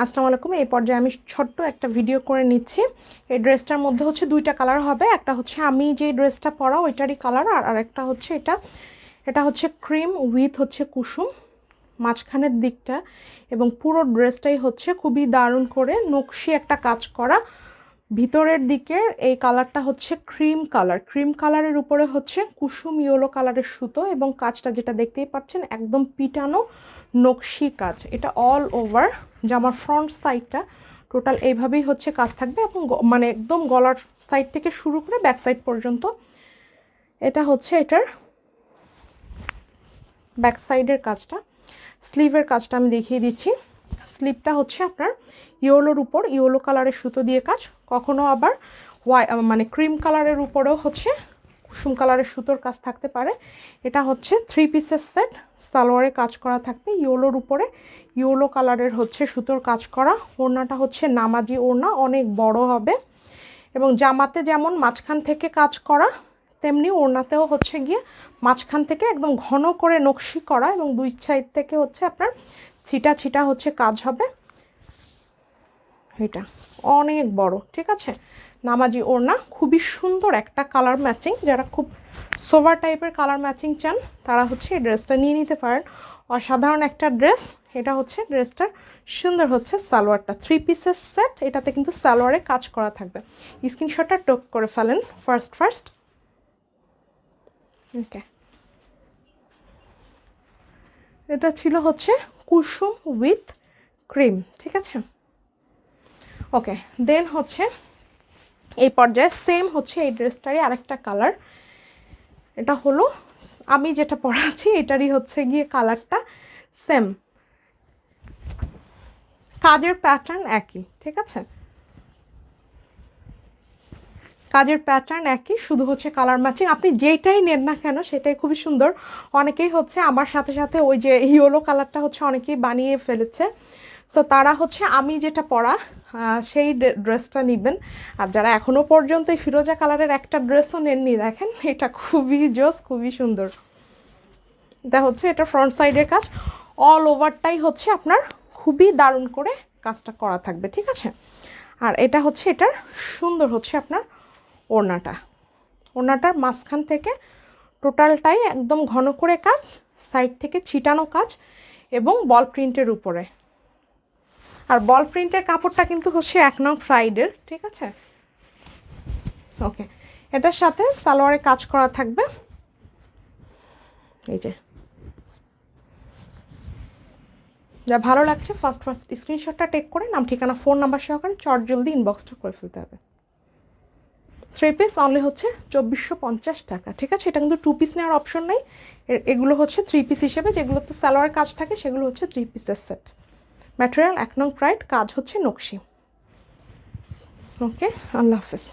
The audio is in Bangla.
আসসালামু আলাইকুম। এই পর্যায়ে আমি ছোট্ট একটা ভিডিও করে নিচ্ছি। এই ড্রেসটার মধ্যে হচ্ছে দুইটা কালার হবে। একটা হচ্ছে আমি যে ড্রেসটা পরা ওইটারই কালার, আর আরেকটা হচ্ছে এটা হচ্ছে ক্রিম উইথ হচ্ছে কুসুম মাঝখানের দিকটা, এবং পুরো ড্রেসটাই হচ্ছে খুবই দারুণ করে নকশি একটা কাজ করা। ভিতরের দিকের এই কালারটা হচ্ছে ক্রিম কালারের উপরে হচ্ছে কুসুম ইয়েলো কালারের সুতো, এবং কাজটা যেটা দেখতেই পাচ্ছেন একদম পিটানো নকশি কাজ। এটা অল ওভার জামার ফ্রন্ট সাইডটা টোটাল এইভাবেই হচ্ছে কাজ থাকবে, এবং মানে একদম গলার সাইড থেকে শুরু করে ব্যাক সাইড পর্যন্ত। এটা হচ্ছে এটার ব্যাক সাইডের কাজটা। স্লিভের কাজটা আমি দেখিয়ে দিচ্ছি। স্লিভটা হচ্ছে আপনার ইয়েলোর উপর ইয়েলো কালারের সুতো দিয়ে কাজ, কখনো আবার মানে ক্রিম কালারের উপরেও হচ্ছে কুসুম কালারের সুতোর কাজ থাকতে পারে। এটা হচ্ছে 3 পিসের সেট, সালোয়ারে কাজ করা থাকবে ইয়েলোর উপরে ইয়েলো কালারের হচ্ছে সুতোর কাজ করা। ওড়নাটা হচ্ছে নামাজি ওড়না, অনেক বড় হবে, এবং জামাতে যেমন মাঝখান থেকে কাজ করা তেমনি ওড়নাতেও হচ্ছে গিয়ে মাঝখান থেকে একদম ঘন করে নকশি করা, এবং দুই সাইড থেকে হচ্ছে আপনার ছিটা ছিটা হচ্ছে কাজ হবে। এটা অনেক বড়, ঠিক আছে, নামাজি ওড়না, খুবই সুন্দর একটা কালার ম্যাচিং। যারা খুব সোভার টাইপের কালার ম্যাচিং চান তারা হচ্ছে এই ড্রেসটা নিয়ে নিতে পারেন। অসাধারণ একটা ড্রেস। এটা হচ্ছে ড্রেসটার সুন্দর হচ্ছে সালোয়ারটা, 3 পিসের সেট। এটাতে কিন্তু সালোয়ারে কাজ করা থাকবে। স্ক্রিনশটটা টোক করে ফেলেন ফার্স্ট। ওকে, এটা ছিল হচ্ছে কুসুম উইথ ক্রিম, ঠিক আছে। ওকে, দেন হচ্ছে এই পর্যায়ে সেম হচ্ছে এই ড্রেসটারই আরেকটা কালার। এটা হলো আমি যেটা পরাচ্ছি এটারই হচ্ছে গিয়ে কালারটা সেম, কাজের প্যাটার্ন একই, ঠিক আছে, কাজের প্যাটার্ন একই, শুধু হচ্ছে কালার ম্যাচিং। আপনি যেটাই নেন না কেন সেটাই খুবই সুন্দর। অনেকেই হচ্ছে আমার সাথে সাথে ওই যে ইয়েলো কালারটা হচ্ছে অনেকেই বানিয়ে ফেলেছে, সো তারা হচ্ছে আমি যেটা পরা সেই ড্রেসটা নেবেন। আর যারা এখনও পর্যন্ত এই ফিরোজা কালারের একটা ড্রেসও নেননি, দেখেন এটা খুবই জোস, খুবই সুন্দর। এটা হচ্ছে এটা ফ্রন্ট সাইডের কাজ, অল ওভারটাই হচ্ছে আপনার খুবই দারুণ করে কাজটা করা থাকবে, ঠিক আছে। আর এটা হচ্ছে এটার সুন্দর হচ্ছে আপনার ওড়নাটার মাঝখান থেকে টোটালটাই একদম ঘন করে কাজ, সাইড থেকে ছিটানো কাজ, এবং বল প্রিন্টের উপরে। আর বল প্রিন্টের কাপড়টা কিন্তু হচ্ছে 1 নং ফ্রাইডের, ঠিক আছে। ওকে, এটার সাথে সালোয়ারে কাজ করা থাকবে। এই যে যা ভালো লাগছে ফার্স্ট স্ক্রিনশটটা টেক করে নাম ঠিকানা ফোন নাম্বার সহকারে চট জলদি ইনবক্সটা করে ফেলতে হবে। 3 পিস অনলি হচ্ছে 2450 টাকা, ঠিক আছে। এটা কিন্তু 2 পিস নেওয়ার অপশন নেই, এগুলো হচ্ছে 3 পিস হিসেবে, যেগুলোতে সালোয়ার কাজ থাকে সেগুলো হচ্ছে 3 পিসের সেট। ম্যাটেরিয়াল 1 নং প্রাইড, কাজ হচ্ছে নকশি। ওকে, আল্লাহ হাফেজ।